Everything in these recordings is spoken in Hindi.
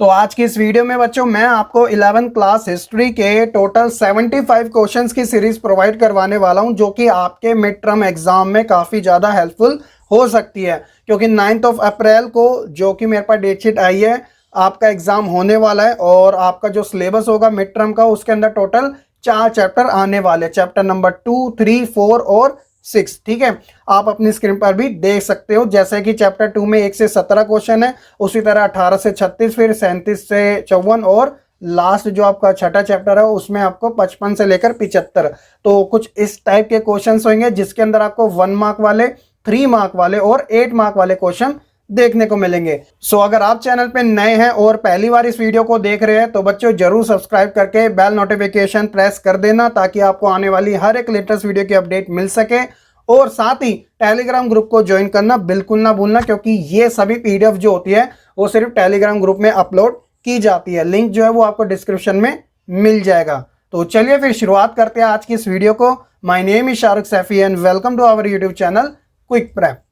तो आज की इस वीडियो में बच्चों मैं आपको 11th क्लास हिस्ट्री के टोटल 75 क्वेश्चंस की सीरीज प्रोवाइड करवाने वाला हूं, जो कि आपके मिड टर्म एग्जाम में काफ़ी ज़्यादा हेल्पफुल हो सकती है। क्योंकि 9 अप्रैल को जो कि मेरे पास डेटशीट आई है, आपका एग्जाम होने वाला है और आपका जो सिलेबस होगा मिड टर्म का, उसके अंदर टोटल 4 चैप्टर आने वाले, चैप्टर नंबर 2, 3, 4 और 6। ठीक है, आप अपनी स्क्रीन पर भी देख सकते हो। जैसे कि चैप्टर 2 में 1 से 17 क्वेश्चन है, उसी तरह 18 से 36, फिर 37 से 54 और लास्ट जो आपका छठा चैप्टर है उसमें आपको 55 से लेकर 75। तो कुछ इस टाइप के क्वेश्चंस होंगे जिसके अंदर आपको 1 मार्क वाले, 3 मार्क वाले और 8 मार्क वाले क्वेश्चन देखने को मिलेंगे। सो अगर आप चैनल पे नए हैं और पहली बार इस वीडियो को देख रहे हैं तो बच्चों जरूर सब्सक्राइब करके बेल नोटिफिकेशन प्रेस कर देना, ताकि आपको आने वाली हर एक लेटेस्ट वीडियो की अपडेट मिल सके। और साथ ही टेलीग्राम ग्रुप को ज्वाइन करना बिल्कुल ना भूलना, क्योंकि ये सभी पीडीएफ जो होती है वो सिर्फ टेलीग्राम ग्रुप में अपलोड की जाती है। लिंक जो है वो आपको डिस्क्रिप्शन में मिल जाएगा। तो चलिए फिर शुरुआत करते हैं आज की इस वीडियो को। My name is Shahrukh Saifi and welcome to our YouTube channel Quick Prep.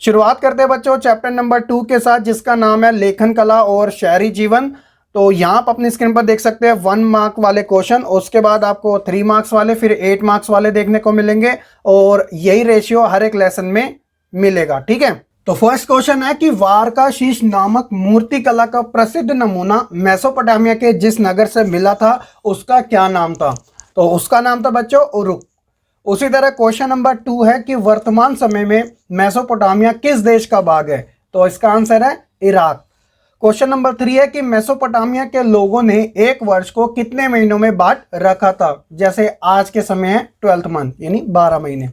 शुरुआत करते हैं बच्चों चैप्टर नंबर 2 के साथ, जिसका नाम है लेखन कला और शहरी जीवन। तो यहाँ आप अपनी स्क्रीन पर देख सकते हैं 1 मार्क वाले क्वेश्चन, उसके बाद आपको 3 मार्क्स वाले, फिर 8 मार्क्स वाले देखने को मिलेंगे और यही रेशियो हर एक लेसन में मिलेगा। ठीक है, तो फर्स्ट क्वेश्चन है कि वार का शीश नामक मूर्ति कला का प्रसिद्ध नमूना मेसोपोटामिया के जिस नगर से मिला था उसका क्या नाम था? तो उसका नाम था बच्चों उरुक। उसी तरह क्वेश्चन नंबर 2 है कि वर्तमान समय में मेसोपोटामिया किस देश का भाग है? तो इसका आंसर है इराक। क्वेश्चन नंबर 3 है कि मेसोपोटामिया के लोगों ने एक वर्ष को कितने महीनों में बांट रखा था? जैसे आज के समय है 12th मंथ, यानी 12 महीने।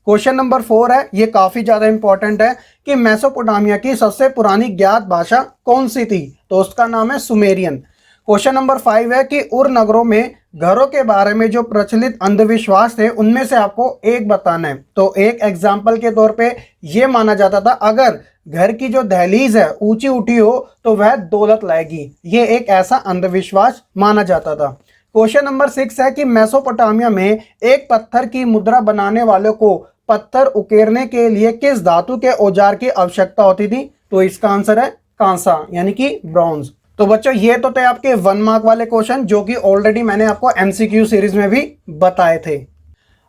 क्वेश्चन नंबर 4 है, ये काफी ज्यादा इंपॉर्टेंट है, कि मेसोपोटामिया की सबसे पुरानी ज्ञात भाषा कौन सी थी? तो उसका नाम है सुमेरियन। क्वेश्चन नंबर 5 है कि उर नगरों में घरों के बारे में जो प्रचलित अंधविश्वास थे उनमें से आपको एक बताना है। तो एक एग्जाम्पल के तौर पे ये माना जाता था, अगर घर की जो दहलीज है ऊंची उठी हो तो वह दौलत लाएगी। ये एक ऐसा अंधविश्वास माना जाता था। क्वेश्चन नंबर 6 है कि मेसोपोटामिया में एक पत्थर की मुद्रा बनाने वालों को पत्थर उकेरने के लिए किस धातु के औजार की आवश्यकता होती थी? तो इसका आंसर है कांसा, यानी कि ब्रॉन्ज। तो बच्चों ये तो थे आपके 1 मार्क वाले क्वेश्चन, जो कि ऑलरेडी मैंने आपको एमसीक्यू सीरीज में भी बताए थे।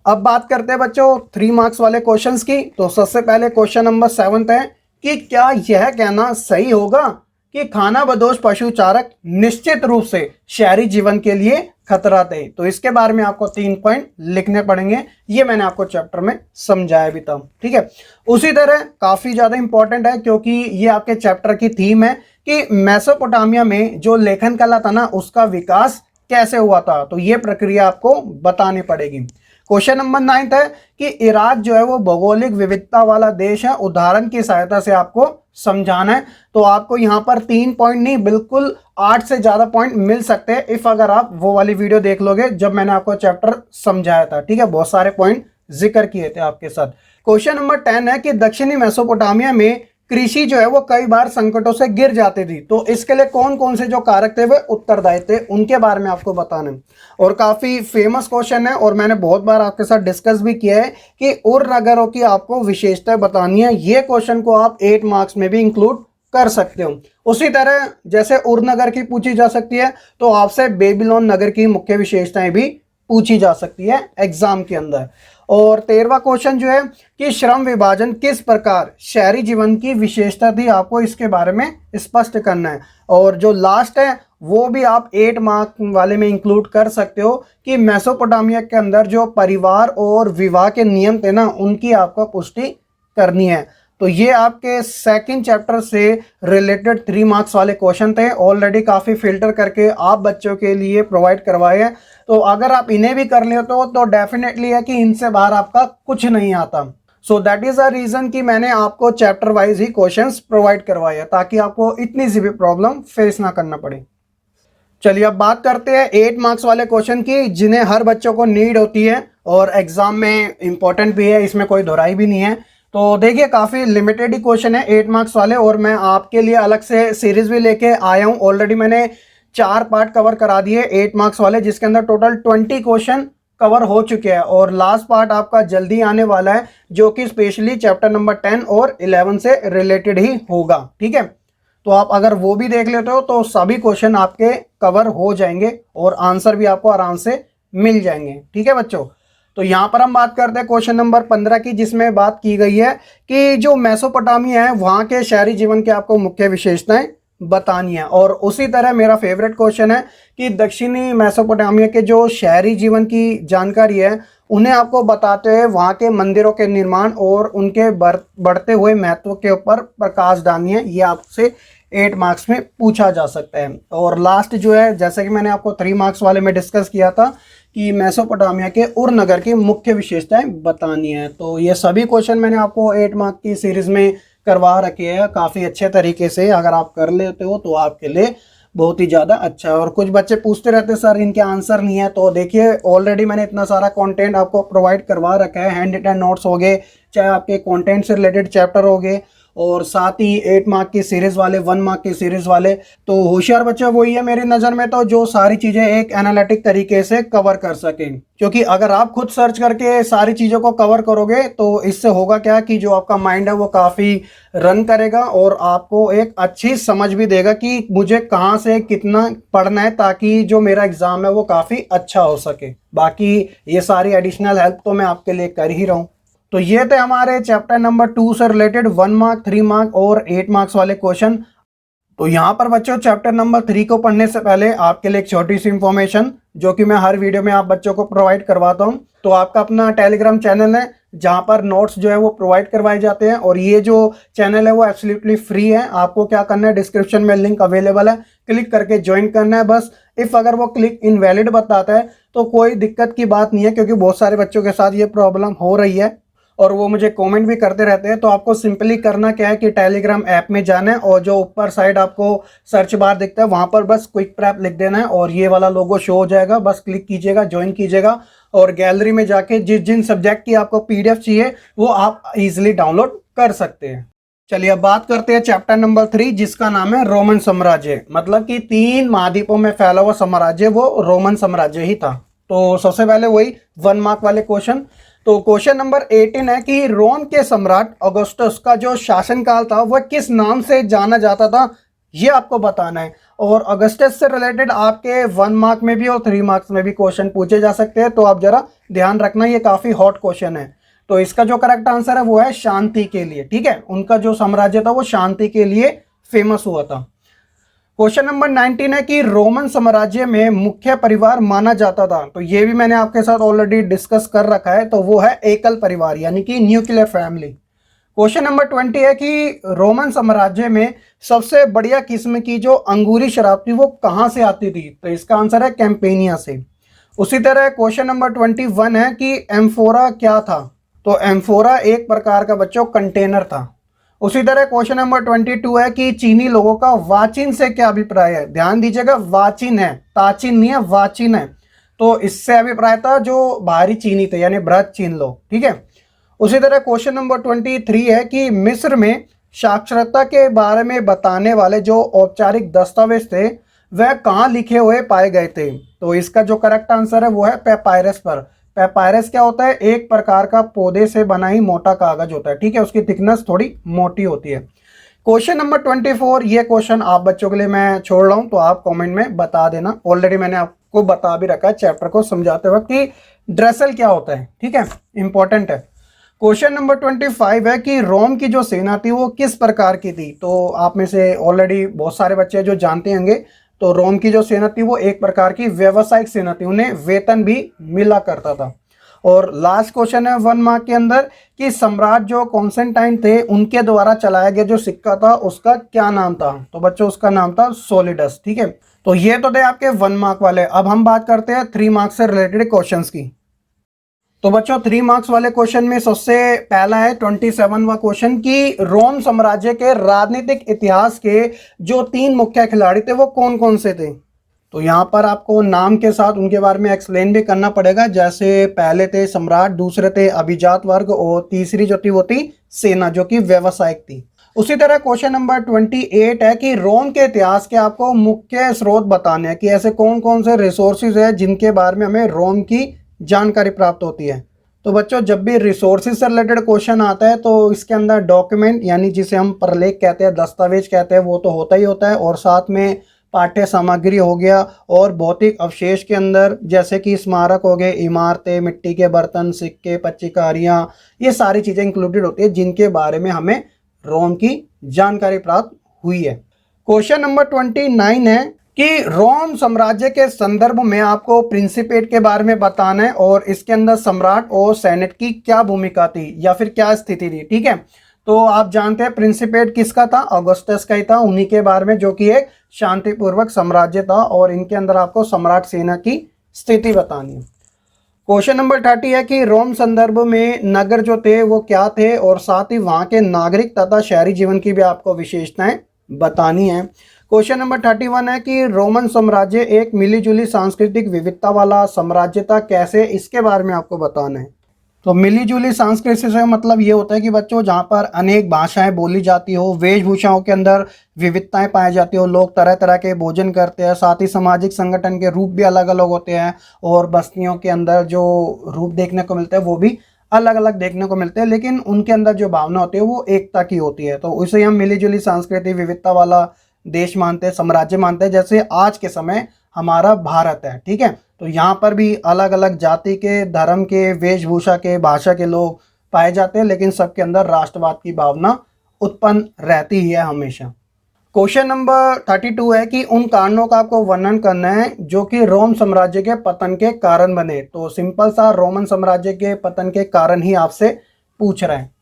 अब बात करते हैं बच्चों 3 मार्क्स वाले क्वेश्चंस की। तो सबसे पहले क्वेश्चन नंबर 7 है कि क्या यह कहना सही होगा कि खानाबदोश पशु चारक निश्चित रूप से शहरी जीवन के लिए खतरा थे? तो इसके बारे में आपको 3 पॉइंट लिखने पड़ेंगे, ये मैंने आपको चैप्टर में समझाया भी था। ठीक है, उसी तरह काफी ज्यादा इंपॉर्टेंट है, क्योंकि ये आपके चैप्टर की थीम है कि मेसोपोटामिया में जो लेखन कला था ना उसका विकास कैसे हुआ था। तो ये प्रक्रिया आपको बतानी पड़ेगी। क्वेश्चन नंबर 9 है कि इराक जो है वो भौगोलिक विविधता वाला देश है, उदाहरण की सहायता से आपको समझाना है। तो आपको यहाँ पर 3 पॉइंट नहीं, बिल्कुल 8 से ज्यादा पॉइंट मिल सकते हैं इफ अगर आप वो वाली वीडियो देख लोगे जब मैंने आपको चैप्टर समझाया था। ठीक है, बहुत सारे पॉइंट जिक्र किए थे आपके साथ। क्वेश्चन नंबर 10 है कि दक्षिणी मेसोपोटामिया में कृषि जो है वो कई बार संकटों से गिर जाती थी। तो इसके लिए कौन कौन से जो कारक थे वे उत्तरदायी थे, उनके बारे में आपको बताना है। और काफी फेमस क्वेश्चन है और मैंने बहुत बार आपके साथ डिस्कस भी किया है कि उर नगरों की आपको विशेषताएं बतानी है। ये क्वेश्चन को आप 8 मार्क्स में भी इंक्लूड कर सकते हो। उसी तरह जैसे उर नगर की पूछी जा सकती है, तो आपसे बेबीलोन नगर की मुख्य विशेषताएं भी पूछी जा सकती है एग्जाम के अंदर। और 13वां क्वेश्चन जो है कि श्रम विभाजन किस प्रकार शहरी जीवन की विशेषता थी, आपको इसके बारे में स्पष्ट करना है। और जो लास्ट है वो भी आप 8 मार्क वाले में इंक्लूड कर सकते हो कि मेसोपोटामिया के अंदर जो परिवार और विवाह के नियम थे ना उनकी आपको पुष्टि करनी है। तो ये आपके सेकंड चैप्टर से रिलेटेड 3 मार्क्स वाले क्वेश्चन थे, ऑलरेडी काफ़ी फिल्टर करके आप बच्चों के लिए प्रोवाइड करवाए हैं। तो अगर आप इन्हें भी कर लेते हो तो डेफिनेटली है कि इनसे बाहर आपका कुछ नहीं आता। So that is a reason कि मैंने आपको चैप्टर वाइज ही क्वेश्चंस प्रोवाइड करवाए हैं, ताकि आपको इतनी सी भी प्रॉब्लम फेस ना करना पड़े। चलिए अब बात करते हैं 8 मार्क्स वाले क्वेश्चन की, जिन्हें हर बच्चों को नीड होती है और एग्जाम में इंपॉर्टेंट भी है, इसमें कोई दोहराई भी नहीं है। तो देखिए काफ़ी लिमिटेड ही क्वेश्चन है 8 मार्क्स वाले, और मैं आपके लिए अलग से सीरीज भी लेके आया हूँ। ऑलरेडी मैंने 4 पार्ट कवर करा दिए 8 मार्क्स वाले, जिसके अंदर टोटल 20 क्वेश्चन कवर हो चुके हैं और लास्ट पार्ट आपका जल्दी आने वाला है, जो कि स्पेशली चैप्टर नंबर 10 और 11 से रिलेटेड ही होगा। ठीक है, तो आप अगर वो भी देख लेते हो तो सभी क्वेश्चन आपके कवर हो जाएंगे और आंसर भी आपको आराम से मिल जाएंगे। ठीक है बच्चों, तो यहाँ पर हम बात करते हैं क्वेश्चन नंबर 15 की, जिसमें बात की गई है कि जो मेसोपोटामिया है वहाँ के शहरी जीवन के आपको मुख्य विशेषताएं बतानी है। और उसी तरह मेरा फेवरेट क्वेश्चन है कि दक्षिणी मेसोपोटामिया के जो शहरी जीवन की जानकारी है उन्हें आपको बताते हुए वहाँ के मंदिरों के निर्माण और उनके बढ़ते हुए महत्व के ऊपर प्रकाश डालनी है। ये आपसे 8 मार्क्स में पूछा जा सकता है। और लास्ट जो है, जैसे कि मैंने आपको 3 मार्क्स वाले में डिस्कस किया था कि मेसोपोटामिया के उर नगर की मुख्य विशेषताएं बतानी है। तो ये सभी क्वेश्चन मैंने आपको 8 मार्क की सीरीज में करवा रखे हैं काफ़ी अच्छे तरीके से। अगर आप कर लेते हो तो आपके लिए बहुत ही ज़्यादा अच्छा है। और कुछ बच्चे पूछते रहते सर इनके आंसर नहीं है, तो देखिए ऑलरेडी मैंने इतना सारा कंटेंट आपको प्रोवाइड करवा रखा है। हैंड रिटन नोट्स हो गए, चाहे आपके कंटेंट से रिलेटेड चैप्टर हो गए, और साथ ही 8 मार्क की सीरीज़ वाले, 1 मार्क की सीरीज़ वाले। तो होशियार बच्चा वही है मेरी नज़र में तो जो सारी चीज़ें एक एनालिटिक तरीके से कवर कर सके, क्योंकि अगर आप खुद सर्च करके सारी चीज़ों को कवर करोगे तो इससे होगा क्या कि जो आपका माइंड है वो काफ़ी रन करेगा और आपको एक अच्छी समझ भी देगा कि मुझे कहाँ से कितना पढ़ना है, ताकि जो मेरा एग्ज़ाम है वो काफ़ी अच्छा हो सके। बाकी ये सारी एडिशनल हेल्प तो मैं आपके लिए कर ही रहा हूँ। तो ये थे हमारे चैप्टर नंबर 2 से रिलेटेड 1 मार्क, 3 मार्क और 8 मार्क्स वाले क्वेश्चन। तो यहाँ पर बच्चों चैप्टर नंबर 3 को पढ़ने से पहले आपके लिए एक छोटी सी इंफॉर्मेशन जो कि मैं हर वीडियो में आप बच्चों को प्रोवाइड करवाता हूँ। तो आपका अपना टेलीग्राम चैनल है जहाँ पर नोट्स जो है वो प्रोवाइड करवाए जाते हैं, और ये जो चैनल है वो एब्सोल्युटली फ्री है। आपको क्या करना है, डिस्क्रिप्शन में लिंक अवेलेबल है, क्लिक करके ज्वाइन करना है बस। इफ़ अगर वो क्लिक इनवैलिड बताता है तो कोई दिक्कत की बात नहीं है, क्योंकि बहुत सारे बच्चों के साथ ये प्रॉब्लम हो रही है और वो मुझे कमेंट भी करते रहते हैं। तो आपको सिंपली करना क्या है कि टेलीग्राम ऐप में जाना है और जो ऊपर साइड आपको सर्च बार दिखता है वहाँ पर बस क्विक प्रेप लिख देना है और ये वाला लोगो शो हो जाएगा। बस क्लिक कीजिएगा, ज्वाइन कीजिएगा और गैलरी में जाके जिन सब्जेक्ट की आपको PDF चाहिए वो आप इजीली डाउनलोड कर सकते हैं। चलिए अब बात करते हैं चैप्टर नंबर 3, जिसका नाम है रोमन साम्राज्य। मतलब कि 3 महाद्वीपों में फैला हुआ साम्राज्य वो रोमन साम्राज्य ही था। तो सबसे पहले वही 1 मार्क वाले क्वेश्चन। तो क्वेश्चन नंबर 18 है कि रोम के सम्राट ऑगस्टस का जो शासनकाल था वह किस नाम से जाना जाता था, ये आपको बताना है। और ऑगस्टस से रिलेटेड आपके 1 मार्क में भी और 3 मार्क्स में भी क्वेश्चन पूछे जा सकते हैं, तो आप जरा ध्यान रखना, ये काफ़ी हॉट क्वेश्चन है। तो इसका जो करेक्ट आंसर है वो है शांति के लिए। ठीक है, उनका जो साम्राज्य था वो शांति के लिए फेमस हुआ था। क्वेश्चन नंबर 19 है कि रोमन साम्राज्य में मुख्य परिवार माना जाता था, तो ये भी मैंने आपके साथ ऑलरेडी डिस्कस कर रखा है, तो वो है एकल परिवार यानी कि न्यूक्लियर फैमिली। क्वेश्चन नंबर 20 है कि रोमन साम्राज्य में सबसे बढ़िया किस्म की जो अंगूरी शराब थी वो कहाँ से आती थी, तो इसका आंसर है कैंपेनिया से। उसी तरह क्वेश्चन नंबर 21 है कि एम्फोरा क्या था, तो एम्फोरा एक प्रकार का बच्चों कंटेनर था। उसी तरह क्वेश्चन नंबर 22 है कि चीनी लोगों का वाचिन से क्या अभिप्राय है। ध्यान दीजिएगा, वाचिन है, ताचिन नहीं है, वाचिन है। तो इससे अभिप्राय था जो बाहरी चीनी थे यानी बृहद चीन लोग। ठीक है, उसी तरह क्वेश्चन नंबर 23 है कि मिस्र में साक्षरता के बारे में बताने वाले जो औपचारिक दस्तावेज थे वह कहाँ लिखे हुए पाए गए थे, तो इसका जो करेक्ट आंसर है वो है पेपायरस पर। पेपायरस क्या होता है, एक प्रकार का पौधे से बना ही मोटा कागज होता है। ठीक है, उसकी थिकनेस थोड़ी मोटी होती है। क्वेश्चन नंबर 24, ये क्वेश्चन आप बच्चों के लिए मैं छोड़ रहा हूं, तो आप कमेंट में बता देना। ऑलरेडी मैंने आपको बता भी रखा है चैप्टर को समझाते वक्त कि ड्रेसल क्या होता है। ठीक है, इंपॉर्टेंट है। क्वेश्चन नंबर 25 है कि रोम की जो सेना थी वो किस प्रकार की थी, तो आप में से ऑलरेडी बहुत सारे बच्चे जो जानते होंगे, तो रोम की जो सेना थी वो एक प्रकार की व्यावसायिक सेना थी, उन्हें वेतन भी मिला करता था। और लास्ट क्वेश्चन है 1 मार्क के अंदर कि सम्राट जो कॉन्स्टेंटाइन थे उनके द्वारा चलाया गया जो सिक्का था उसका क्या नाम था, तो बच्चों उसका नाम था सोलिडस। ठीक है, तो ये तो थे आपके 1 मार्क वाले। अब हम बात करते हैं 3 मार्क्स से रिलेटेड क्वेश्चंस की। तो बच्चों 3 मार्क्स वाले क्वेश्चन में सबसे पहला है 27वां क्वेश्चन कि रोम साम्राज्य के राजनीतिक इतिहास के जो 3 मुख्य खिलाड़ी थे वो कौन कौन से थे। तो यहाँ पर आपको नाम के साथ उनके बारे में एक्सप्लेन भी करना पड़ेगा। जैसे पहले थे सम्राट, दूसरे थे अभिजात वर्ग और तीसरी जो थी वो थी सेना जो कि व्यावसायिक थी। उसी तरह क्वेश्चन नंबर 28 है कि रोम के इतिहास के आपको मुख्य स्रोत बताने हैं कि ऐसे कौन कौन से रिसोर्सेज है जिनके बारे में हमें रोम की जानकारी प्राप्त होती है। तो बच्चों जब भी रिसोर्सेज से रिलेटेड क्वेश्चन आता है तो इसके अंदर डॉक्यूमेंट यानी जिसे हम प्रलेख कहते हैं, दस्तावेज कहते हैं, वो तो होता ही होता है, और साथ में पाठ्य सामग्री हो गया और भौतिक अवशेष के अंदर जैसे कि स्मारक हो गए, इमारतें, मिट्टी के बर्तन, सिक्के, पच्चीकारियाँ, ये सारी चीज़ें इंक्लूडेड होती है जिनके बारे में हमें रोम की जानकारी प्राप्त हुई है। क्वेश्चन नंबर 29 है कि रोम साम्राज्य के संदर्भ में आपको प्रिंसिपेट के बारे में बताना है और इसके अंदर सम्राट और सेनेट की क्या भूमिका थी या फिर क्या स्थिति थी। ठीक है, तो आप जानते हैं प्रिंसिपेट किसका था, ऑगस्टस का ही था, उन्हीं के बारे में, जो कि एक शांतिपूर्वक साम्राज्य था और इनके अंदर आपको सम्राट सेना की स्थिति बतानी है। क्वेश्चन नंबर 30 है कि रोम संदर्भ में नगर जो थे वो क्या थे और साथ ही वहाँ के नागरिक तथा शहरी जीवन की भी आपको विशेषताएं बतानी है। क्वेश्चन नंबर 31 है कि रोमन साम्राज्य एक मिलीजुली सांस्कृतिक विविधता वाला साम्राज्य था, कैसे, इसके बारे में आपको बताना है। तो मिलीजुली सांस्कृतिक से मतलब ये होता है कि बच्चों जहाँ पर अनेक भाषाएं बोली जाती हो, वेशभूषाओं के अंदर विविधताएं पाई जाती हो, लोग तरह तरह के भोजन करते हैं, साथ ही सामाजिक संगठन के रूप भी अलग अलग होते हैं और बस्तियों के अंदर जो रूप देखने को मिलते हैं वो भी अलग अलग देखने को मिलते हैं, लेकिन उनके अंदर जो भावना होती है वो एकता की होती है। तो उसे हम मिलीजुली सांस्कृतिक विविधता वाला देश मानते हैं, साम्राज्य मानते हैं, जैसे आज के समय हमारा भारत है। ठीक है, तो यहाँ पर भी अलग अलग जाति के, धर्म के, वेशभूषा के, भाषा के लोग पाए जाते हैं, लेकिन सबके अंदर राष्ट्रवाद की भावना उत्पन्न रहती ही है हमेशा। क्वेश्चन नंबर 32 है कि उन कारणों का आपको वर्णन करना है जो कि रोम साम्राज्य के पतन के कारण बने। तो सिंपल सा रोमन साम्राज्य के पतन के कारण ही आपसे पूछ रहे हैं।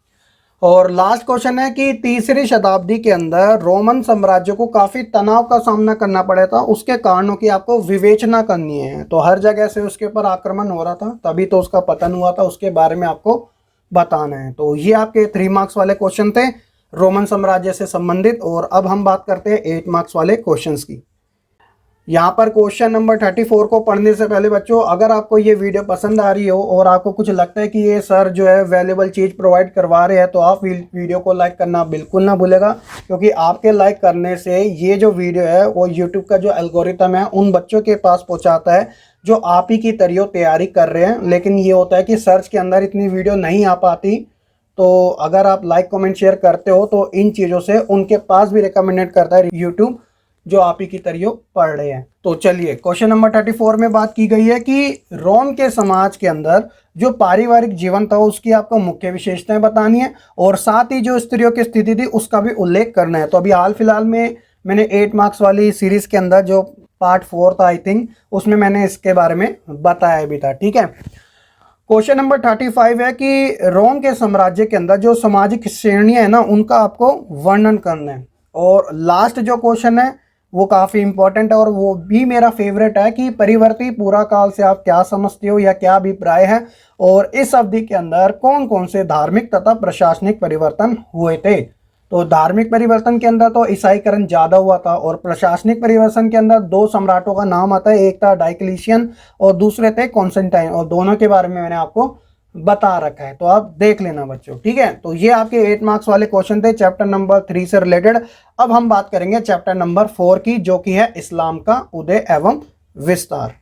और लास्ट क्वेश्चन है कि तीसरी शताब्दी के अंदर रोमन साम्राज्य को काफ़ी तनाव का सामना करना पड़ा था, उसके कारणों की आपको विवेचना करनी है। तो हर जगह से उसके ऊपर आक्रमण हो रहा था, तभी तो उसका पतन हुआ था, उसके बारे में आपको बताना है। तो ये आपके 3 मार्क्स वाले क्वेश्चन थे रोमन साम्राज्य से संबंधित। और अब हम बात करते हैं 8 मार्क्स वाले क्वेश्चंस की। यहाँ पर क्वेश्चन नंबर 34 को पढ़ने से पहले बच्चों, अगर आपको ये वीडियो पसंद आ रही हो और आपको कुछ लगता है कि ये सर जो है वैल्यूएबल चीज़ प्रोवाइड करवा रहे हैं, तो आप वीडियो को लाइक करना बिल्कुल ना भूलेगा, क्योंकि आपके लाइक करने से ये जो वीडियो है वो यूट्यूब का जो एल्गोरिथम है उन बच्चों के पास पहुँचाता है जो आप ही की तरह तैयारी कर रहे हैं। लेकिन ये होता है कि सर्च के अंदर इतनी वीडियो नहीं आ पाती, तो अगर आप लाइक कमेंट शेयर करते हो तो इन चीज़ों से उनके पास भी रिकमेंडेड करता है यूट्यूब जो आप ही की तरह पढ़ रहे हैं। तो चलिए, क्वेश्चन नंबर 34 में बात की गई है कि रोम के समाज के अंदर जो पारिवारिक जीवन था उसकी आपको मुख्य विशेषताएं बतानी है और साथ ही जो स्त्रियों की स्थिति थी उसका भी उल्लेख करना है। तो अभी हाल फिलहाल में मैंने 8 मार्क्स वाली सीरीज के अंदर जो पार्ट 4 था आई थिंक, उसमें मैंने इसके बारे में बताया भी था। ठीक है, क्वेश्चन नंबर 35 है कि रोम के साम्राज्य के अंदर जो सामाजिक श्रेणियां है ना उनका आपको वर्णन करना है। और लास्ट जो क्वेश्चन है वो काफ़ी इंपॉर्टेंट है और वो भी मेरा फेवरेट है कि परिवर्ती पूरा काल से आप क्या समझते हो या क्या अभिप्राय है और इस अवधि के अंदर कौन कौन से धार्मिक तथा प्रशासनिक परिवर्तन हुए थे। तो धार्मिक परिवर्तन के अंदर तो ईसाईकरण ज़्यादा हुआ था और प्रशासनिक परिवर्तन के अंदर 2 सम्राटों का नाम आता है, एक था डायक्लिशियन और दूसरे थे कॉन्स्टेंटाइन, और दोनों के बारे में मैंने आपको बता रखा है, तो आप देख लेना बच्चों। ठीक है, तो ये आपके 8 मार्क्स वाले क्वेश्चन थे चैप्टर नंबर 3 से रिलेटेड। अब हम बात करेंगे चैप्टर नंबर 4 की, जो कि है इस्लाम का उदय एवं विस्तार।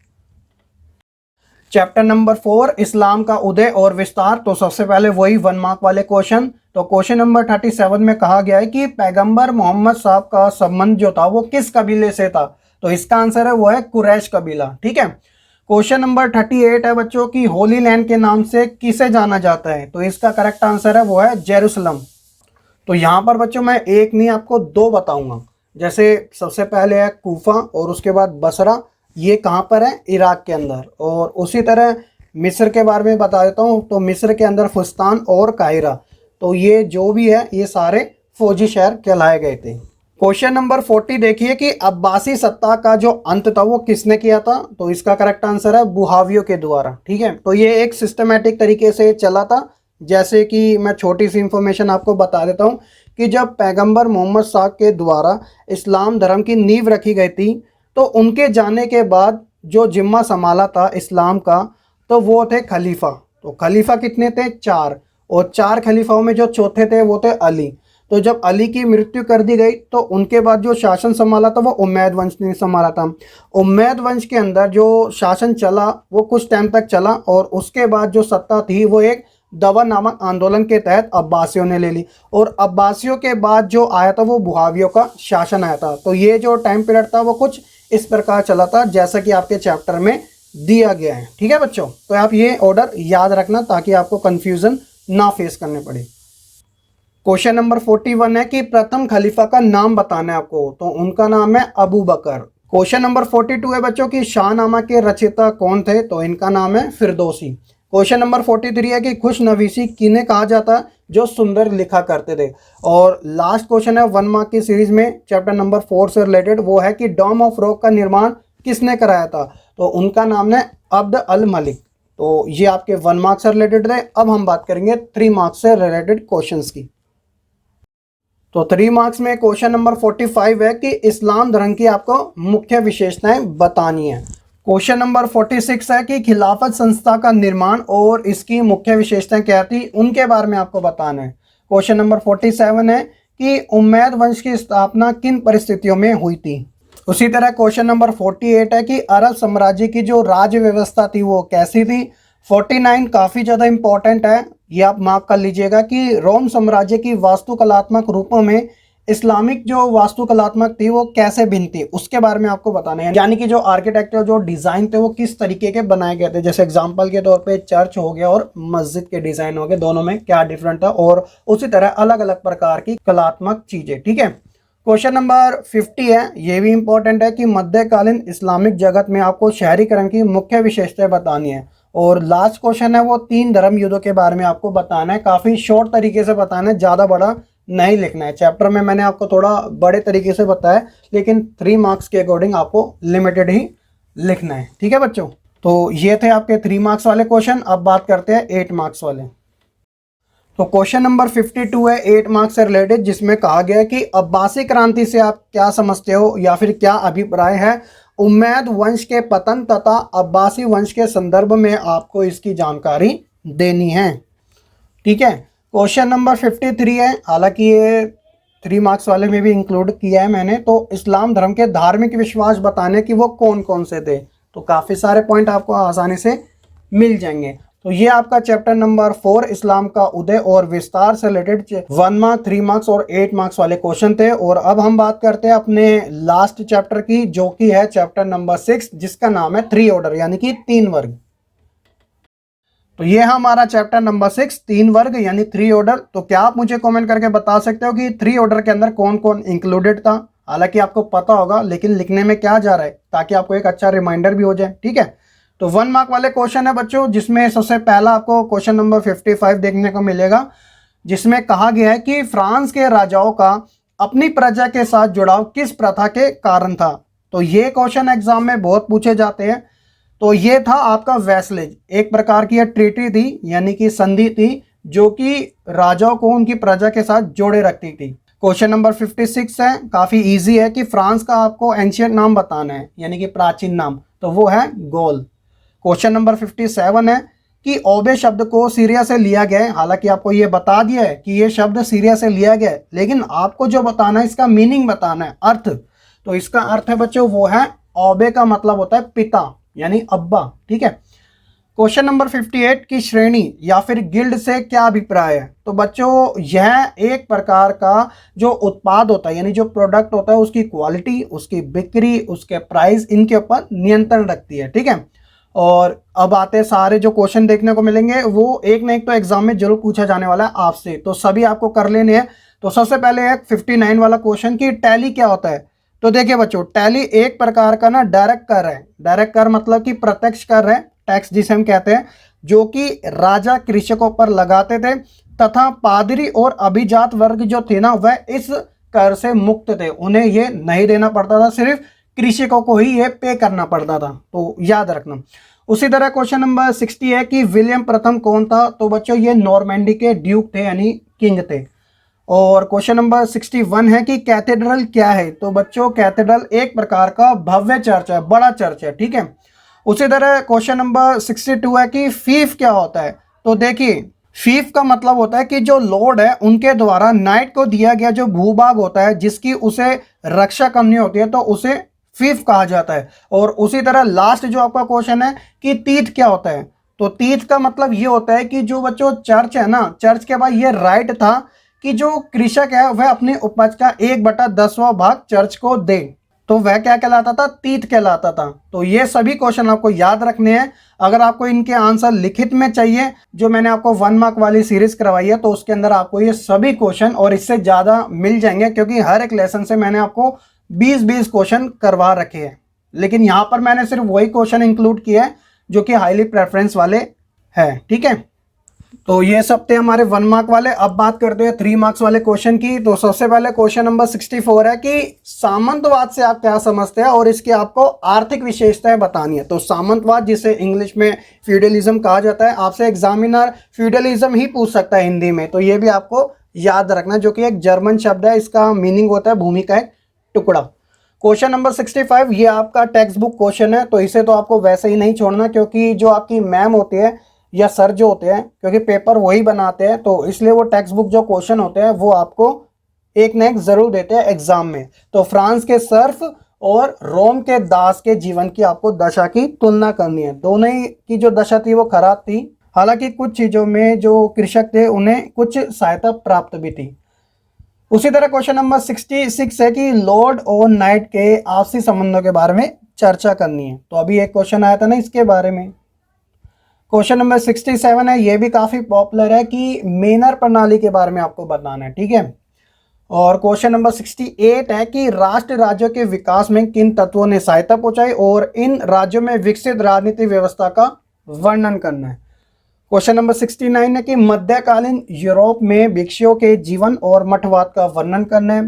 चैप्टर नंबर 4 इस्लाम का उदय और विस्तार। तो सबसे पहले वही 1 मार्क वाले क्वेश्चन। तो क्वेश्चन नंबर 37 में कहा गया है कि पैगंबर मोहम्मद साहब का संबंध जो था वो किस कबीले से था। तो इसका आंसर है वो है कुरैश कबीला। ठीक है, क्वेश्चन नंबर 38 है बच्चों की होली लैंड के नाम से किसे जाना जाता है। तो इसका करेक्ट आंसर है वो है जेरूसलम। तो यहाँ पर बच्चों मैं एक नहीं आपको 2 बताऊंगा। जैसे सबसे पहले है कूफा और उसके बाद बसरा, ये कहाँ पर है, इराक के अंदर। और उसी तरह मिस्र के बारे में बता देता हूँ। तो मिस्र के अंदर फुस्तान और काहिरा, तो ये जो भी है ये सारे फौजी शहर कहलाए गए थे। क्वेश्चन नंबर 40 देखिए कि अब्बासी सत्ता का जो अंत था वो किसने किया था। तो इसका करेक्ट आंसर है बुहावियों के द्वारा। ठीक है, तो ये एक सिस्टमेटिक तरीके से चला था। जैसे कि मैं छोटी सी इंफॉर्मेशन आपको बता देता हूँ कि जब पैगंबर मोहम्मद साहब के द्वारा इस्लाम धर्म की नींव रखी गई थी, तो उनके जाने के बाद जो जिम्मा संभाला था इस्लाम का, तो वो थे खलीफा। तो खलीफा कितने थे, 4, और 4 खलीफाओं में जो चौथे थे वो थे अली। तो जब अली की मृत्यु कर दी गई तो उनके बाद जो शासन संभाला था वो उम्मैद वंश ने संभाला था। उम्मैद वंश के अंदर जो शासन चला वो कुछ टाइम तक चला और उसके बाद जो सत्ता थी वो एक दवा नामक आंदोलन के तहत अब्बासियों ने ले ली और अब्बासियों के बाद जो आया था वो बुहावियों का शासन आया था। तो ये जो टाइम पीरियड था वो कुछ इस प्रकार चला था जैसा कि आपके चैप्टर में दिया गया है। ठीक है बच्चों, तो आप ये ऑर्डर याद रखना ताकि आपको कंफ्यूजन ना फेस करने पड़े। क्वेश्चन नंबर 41 है कि प्रथम खलीफा का नाम बताना है आपको, तो उनका नाम है अबू बकर। क्वेश्चन नंबर 42 है बच्चों की शाहनामा के रचयिता कौन थे, तो इनका नाम है फिरदौसी। क्वेश्चन नंबर 43 है कि खुशनवीसी किन्हें कहा जाता है, जो सुंदर लिखा करते थे। और लास्ट क्वेश्चन है 1 मार्क की सीरीज में चैप्टर नंबर 4 से रिलेटेड, वो है कि डोम ऑफ रॉक का निर्माण किसने कराया था, तो उनका नाम है अब्द अल मलिक। तो ये आपके 1 मार्क से रिलेटेड थे। अब हम बात करेंगे 3 मार्क्स से रिलेटेड क्वेश्चंस की। तो 3 मार्क्स में क्वेश्चन नंबर 45 है कि इस्लाम धर्म की आपको मुख्य विशेषताएं बतानी है। क्वेश्चन नंबर 46 है कि खिलाफत संस्था का निर्माण और इसकी मुख्य विशेषताएं क्या थी, उनके बारे में आपको बताना है। क्वेश्चन नंबर 47 है कि उम्मैद वंश की स्थापना किन परिस्थितियों में हुई थी। उसी तरह क्वेश्चन नंबर 48 है कि अरब साम्राज्य की जो राज्य व्यवस्था थी वो कैसी थी। 49 काफ़ी ज़्यादा इंपॉर्टेंट है, ये आप मार्क कर लीजिएगा कि रोम साम्राज्य की वास्तुकलात्मक रूपों में इस्लामिक जो वास्तुकलात्मक थी वो कैसे भिन्न थी, उसके बारे में आपको बताना है। यानी कि जो आर्किटेक्चर जो डिज़ाइन थे वो किस तरीके के बनाए गए थे। जैसे एग्जांपल के तौर पे चर्च हो गया और मस्जिद के डिज़ाइन हो गए, दोनों में क्या डिफरेंट था, और उसी तरह अलग अलग प्रकार की कलात्मक चीज़ें। ठीक है, क्वेश्चन नंबर 50 है, ये भी इंपॉर्टेंट है कि मध्यकालीन इस्लामिक जगत में आपको शहरीकरण की मुख्य विशेषताएं बतानी है। और लास्ट क्वेश्चन है वो 3 धर्म युद्धों के बारे में आपको बताना है। काफ़ी शॉर्ट तरीके से बताना है, ज़्यादा बड़ा नहीं लिखना है। चैप्टर में मैंने आपको थोड़ा बड़े तरीके से बताया, लेकिन 3 मार्क्स के अकॉर्डिंग आपको लिमिटेड ही लिखना है। ठीक है बच्चों, तो ये थे आपके 3 मार्क्स वाले क्वेश्चन। अब बात करते हैं 8 मार्क्स वाले। तो क्वेश्चन नंबर 52 है 8 मार्क्स से रिलेटेड, जिसमें कहा गया है कि अब्बासी क्रांति से आप क्या समझते हो या फिर क्या अभिप्राय है। उम्मैद वंश के पतन तथा अब्बासी वंश के संदर्भ में आपको इसकी जानकारी देनी है। ठीक है, क्वेश्चन नंबर 53 है, हालांकि ये 3 मार्क्स वाले में भी इंक्लूड किया है मैंने। तो इस्लाम धर्म के धार्मिक विश्वास बताने कि वो कौन कौन से थे, तो काफ़ी सारे पॉइंट आपको आसानी से मिल जाएंगे। तो ये आपका चैप्टर नंबर 4 इस्लाम का उदय और विस्तार से रिलेटेड 1 मार्क, 3 मार्क्स और 8 मार्क्स वाले क्वेश्चन थे। और अब हम बात करते हैं अपने लास्ट चैप्टर की, जो कि है चैप्टर नंबर 6, जिसका नाम है 3 ऑर्डर, यानी कि 3 वर्ग। तो ये है हमारा चैप्टर नंबर 6, 3 वर्ग यानी 3 ऑर्डर। तो क्या आप मुझे कमेंट करके बता सकते हो कि 3 ऑर्डर के अंदर कौन कौन इंक्लूडेड था। हालांकि आपको पता होगा, लेकिन लिखने में क्या जा रहा है, ताकि आपको एक अच्छा रिमाइंडर भी हो जाए। ठीक है, तो 1 मार्क वाले क्वेश्चन है बच्चों, जिसमें सबसे पहला आपको क्वेश्चन नंबर 55 देखने को मिलेगा, जिसमें कहा गया है कि फ्रांस के राजाओं का अपनी प्रजा के साथ जुड़ाव किस प्रथा के कारण था। तो ये क्वेश्चन एग्जाम में बहुत पूछे जाते हैं। तो ये था आपका वैसलेज, एक प्रकार की ट्रीटी थी, यानी कि संधि थी, जो कि राजाओं को उनकी प्रजा के साथ जोड़े रखती थी। क्वेश्चन नंबर 56 है, काफ़ी इजी है कि फ्रांस का आपको एंशियंट नाम बताना है, यानी कि प्राचीन नाम, तो वो है गौल। क्वेश्चन नंबर 57 है कि ओबे शब्द को सीरिया से लिया गया है। हालांकि आपको ये बता दिया है कि ये शब्द सीरिया से लिया गया है, लेकिन आपको जो बताना है इसका मीनिंग बताना है, अर्थ। तो इसका अर्थ है बच्चों वो है ओबे का मतलब होता है पिता, यानी अब्बा। ठीक है, क्वेश्चन नंबर 58 की श्रेणी या फिर गिल्ड से क्या अभिप्राय है। तो बच्चों यह एक प्रकार का जो उत्पाद होता है, यानी जो प्रोडक्ट होता है, उसकी क्वालिटी, उसकी बिक्री, उसके प्राइस, इनके ऊपर नियंत्रण रखती है। ठीक है, और अब आते सारे जो क्वेश्चन देखने को मिलेंगे वो एक ना एक तो एग्जाम में जरूर पूछा जाने वाला है आपसे, तो सभी आपको कर लेने हैं। तो सबसे पहले है 59 वाला क्वेश्चन कि टैली क्या होता है। तो देखिए बच्चों, टैली एक प्रकार का ना डायरेक्ट कर है। डायरेक्ट कर मतलब कि प्रत्यक्ष कर है, टैक्स जिसे हम कहते हैं, जो कि राजा कृषकों पर लगाते थे, तथा पादरी और अभिजात वर्ग जो थे ना वह इस कर से मुक्त थे, उन्हें ये नहीं देना पड़ता था, सिर्फ कृषकों को ही ये पे करना पड़ता था। तो याद रखना। उसी तरह क्वेश्चन नंबर 60 है कि विलियम प्रथम कौन था। तो बच्चों ये नॉर्मैंडी के ड्यूक थे, यानी किंग थे। और क्वेश्चन नंबर 61 है कि कैथेड्रल क्या है। तो बच्चों कैथेड्रल एक प्रकार का भव्य चर्च है, बड़ा चर्च है। ठीक है, उसी तरह क्वेश्चन नंबर 62 है कि फीफ क्या होता है। तो देखिए फीफ का मतलब होता है कि जो लॉर्ड है उनके द्वारा नाइट को दिया गया जो भूभाग होता है जिसकी उसे रक्षा करनी होती है तो उसे फीफ कहा जाता है। और उसी तरह लास्ट जो आपका क्वेश्चन है कि तीर्थ क्या होता है, तो तीर्थ का मतलब ये होता है कि जो बच्चों चर्च है ना, चर्च के बाद ये राइट था कि जो कृषक है वह अपनी उपज का 1/10वां भाग चर्च को दे, तो वह क्या कहलाता था, तीर्थ कहलाता था। तो ये सभी क्वेश्चन आपको याद रखने हैं। अगर आपको इनके आंसर लिखित में चाहिए, जो मैंने आपको 1 मार्क वाली सीरीज करवाई है, तो उसके अंदर आपको ये सभी क्वेश्चन और इससे ज़्यादा मिल जाएंगे, क्योंकि हर एक लेसन से मैंने आपको 20-20 क्वेश्चन करवा रखे हैं। लेकिन यहाँ पर मैंने सिर्फ वही क्वेश्चन इंक्लूड किए हैं जो कि हाईली प्रेफरेंस वाले हैं, ठीक है। तो ये सब थे हमारे 1 मार्क वाले। अब बात करते हैं 3 मार्क्स वाले क्वेश्चन की। तो सबसे पहले क्वेश्चन नंबर 64 है कि सामंतवाद से आप क्या समझते हैं और इसकी आपको आर्थिक विशेषताएं बतानी है। तो सामंतवाद, जिसे इंग्लिश में फ्यूडलिज्म कहा जाता है, आपसे एग्जामिनर फ्यूडलिज्म ही पूछ सकता है हिंदी में, तो ये भी आपको याद रखना, जो कि एक जर्मन शब्द है। इसका मीनिंग होता है भूमि का एक टुकड़ा। क्वेश्चन नंबर 65 ये आपका टेक्स्ट बुक क्वेश्चन है, तो इसे तो आपको वैसे ही नहीं छोड़ना, क्योंकि जो आपकी मैम होती है या सर जो होते हैं, क्योंकि पेपर वही बनाते हैं, तो इसलिए वो टेक्स्ट बुक जो क्वेश्चन होते हैं वो आपको एक न एक जरूर देते हैं एग्जाम में। तो फ्रांस के सर्फ और रोम के दास के जीवन की आपको दशा की तुलना करनी है। दोनों ही की जो दशा थी वो खराब थी, हालांकि कुछ चीज़ों में जो कृषक थे उन्हें कुछ सहायता प्राप्त भी थी। उसी तरह क्वेश्चन नंबर 66 है कि लॉर्ड और नाइट के आपसी संबंधों के बारे में चर्चा करनी है। तो अभी एक क्वेश्चन आया था ना इसके बारे में। क्वेश्चन नंबर 67 है, ये भी काफ़ी पॉपुलर है कि मेनर प्रणाली के बारे में आपको बताना है, ठीक है। और क्वेश्चन नंबर 68 है कि राष्ट्र राज्यों के विकास में किन तत्वों ने सहायता पहुंचाई और इन राज्यों में विकसित राजनीतिक व्यवस्था का वर्णन करना है। क्वेश्चन नंबर 69 है कि मध्यकालीन यूरोप में भिक्षुओं के जीवन और मठवाद का वर्णन करना है।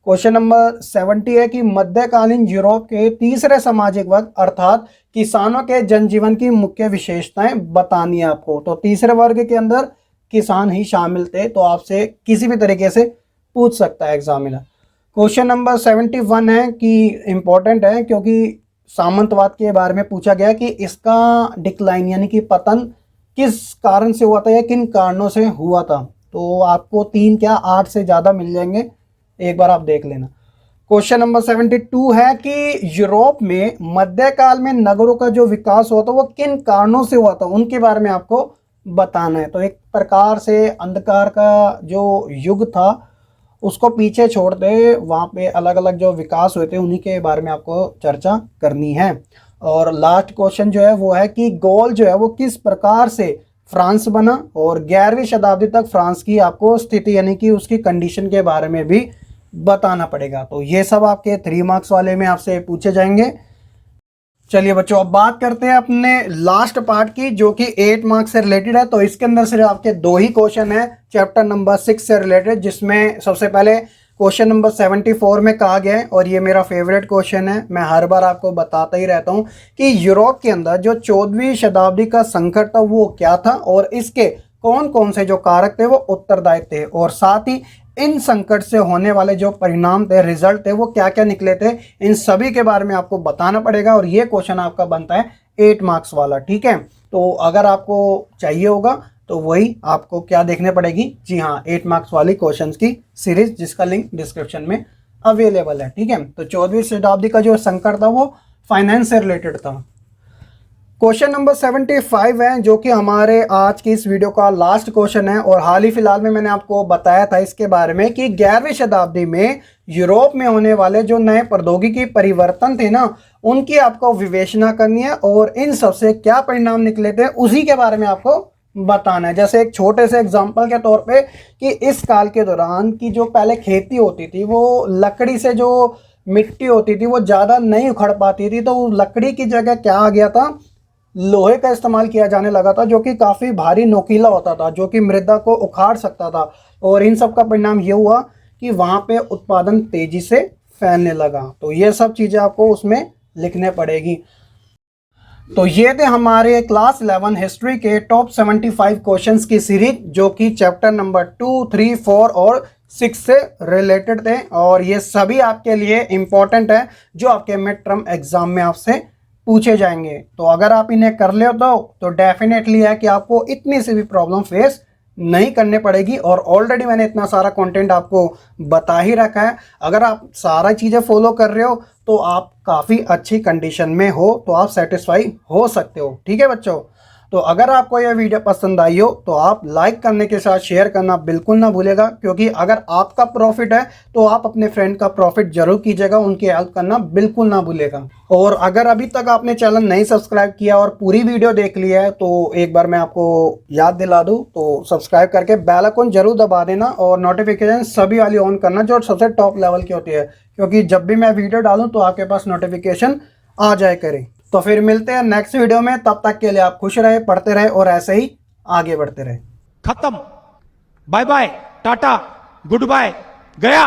क्वेश्चन नंबर 70 है कि मध्यकालीन यूरोप के तीसरे सामाजिक वर्ग अर्थात किसानों के जनजीवन की मुख्य विशेषताएं बतानी है आपको। तो तीसरे वर्ग के अंदर किसान ही शामिल थे, तो आपसे किसी भी तरीके से पूछ सकता है एग्जामिनर। क्वेश्चन नंबर 71 है कि इम्पोर्टेंट है, क्योंकि सामंतवाद के बारे में पूछा गया कि इसका डिक्लाइन यानी कि पतन किस कारण से हुआ था या किन कारणों से हुआ था। तो आपको 3 क्या 8 से ज़्यादा मिल जाएंगे, एक बार आप देख लेना। क्वेश्चन नंबर 72 है कि यूरोप में मध्यकाल में नगरों का जो विकास हुआ था वो किन कारणों से हुआ था, उनके बारे में आपको बताना है। तो एक प्रकार से अंधकार का जो युग था उसको पीछे छोड़ते वहाँ पे अलग अलग जो विकास हुए थे उन्हीं के बारे में आपको चर्चा करनी है। और लास्ट क्वेश्चन जो है वो है कि गोल जो है वो किस प्रकार से फ्रांस बना और 11वीं शताब्दी तक फ्रांस की आपको स्थिति यानी कि उसकी कंडीशन के बारे में भी बताना पड़ेगा। तो ये सब आपके 3 मार्क्स वाले में आपसे पूछे जाएंगे। चलिए बच्चों, अब बात करते हैं अपने लास्ट पार्ट की, जो कि 8 मार्क्स से रिलेटेड है। तो इसके अंदर सिर्फ आपके 2 ही क्वेश्चन है चैप्टर नंबर 6 से रिलेटेड, जिसमें सबसे पहले क्वेश्चन नंबर 74 में कहा गया है, और ये मेरा फेवरेट क्वेश्चन है, मैं हर बार आपको बताता ही रहता हूँ कि यूरोप के अंदर जो 14वीं शताब्दी का संकट था वो क्या था और इसके कौन कौन से जो कारक थे वो उत्तरदायी थे, और साथ ही इन संकट से होने वाले जो परिणाम थे, रिजल्ट थे, वो क्या क्या निकले थे, इन सभी के बारे में आपको बताना पड़ेगा। और ये क्वेश्चन आपका बनता है 8 मार्क्स वाला, ठीक है। तो अगर आपको चाहिए होगा तो वही आपको क्या देखने पड़ेगी, जी हाँ, 8 मार्क्स वाली क्वेश्चंस की सीरीज, जिसका लिंक डिस्क्रिप्शन में अवेलेबल है, ठीक है। तो 14वीं शताब्दी का जो संकट था वो फाइनेंस से रिलेटेड था। क्वेश्चन नंबर 75 है, जो कि हमारे आज की इस वीडियो का लास्ट क्वेश्चन है, और हाल ही फिलहाल में मैंने आपको बताया था इसके बारे में कि 11वीं शताब्दी में यूरोप में होने वाले जो नए प्रौद्योगिकी परिवर्तन थे ना, उनकी आपको विवेचना करनी है और इन सबसे क्या परिणाम निकले थे उसी के बारे में आपको बताना है। जैसे एक छोटे से एग्जाम्पल के तौर पे कि इस काल के दौरान की जो पहले खेती होती थी वो लकड़ी से, जो मिट्टी होती थी वो ज़्यादा नहीं उखड़ पाती थी, तो लकड़ी की जगह क्या आ गया था, लोहे का इस्तेमाल किया जाने लगा था, जो कि काफ़ी भारी नोकीला होता था, जो कि मृदा को उखाड़ सकता था। और इन सब का परिणाम ये हुआ कि वहाँ पे उत्पादन तेजी से फैलने लगा। तो ये सब चीज़ें आपको उसमें लिखने पड़ेगी। तो ये थे हमारे क्लास 11 हिस्ट्री के टॉप 75 क्वेश्चंस की सीरीज, जो कि चैप्टर नंबर 2, 3, 4 और 6 से रिलेटेड थे, और ये सभी आपके लिए इम्पोर्टेंट है जो आपके मिड टर्म एग्जाम में आपसे पूछे जाएंगे। तो अगर आप इन्हें कर ले तो डेफिनेटली है कि आपको इतनी सी भी प्रॉब्लम फेस नहीं करनी पड़ेगी। और ऑलरेडी मैंने इतना सारा कंटेंट आपको बता ही रखा है। अगर आप सारा चीज़ें फॉलो कर रहे हो तो आप काफ़ी अच्छी कंडीशन में हो, तो आप सेटिस्फाई हो सकते हो। ठीक है बच्चों, तो अगर आपको यह वीडियो पसंद आई हो तो आप लाइक करने के साथ शेयर करना बिल्कुल ना भूलेगा, क्योंकि अगर आपका प्रॉफिट है तो आप अपने फ्रेंड का प्रॉफिट जरूर कीजिएगा, उनकी हेल्प करना बिल्कुल ना भूलेगा। और अगर अभी तक आपने चैनल नहीं सब्सक्राइब किया और पूरी वीडियो देख लिया है तो एक बार मैं आपको याद दिला दूं, तो सब्सक्राइब करके बेल आइकन जरूर दबा देना और नोटिफिकेशन सभी वाली ऑन करना जो सबसे टॉप लेवल की होती है, क्योंकि जब भी मैं वीडियो डालूं तो आपके पास नोटिफिकेशन आ जाए करे। तो फिर मिलते हैं नेक्स्ट वीडियो में, तब तक के लिए आप खुश रहे, पढ़ते रहे और ऐसे ही आगे बढ़ते रहे। खत्म। Bye bye, tata, goodbye, गया।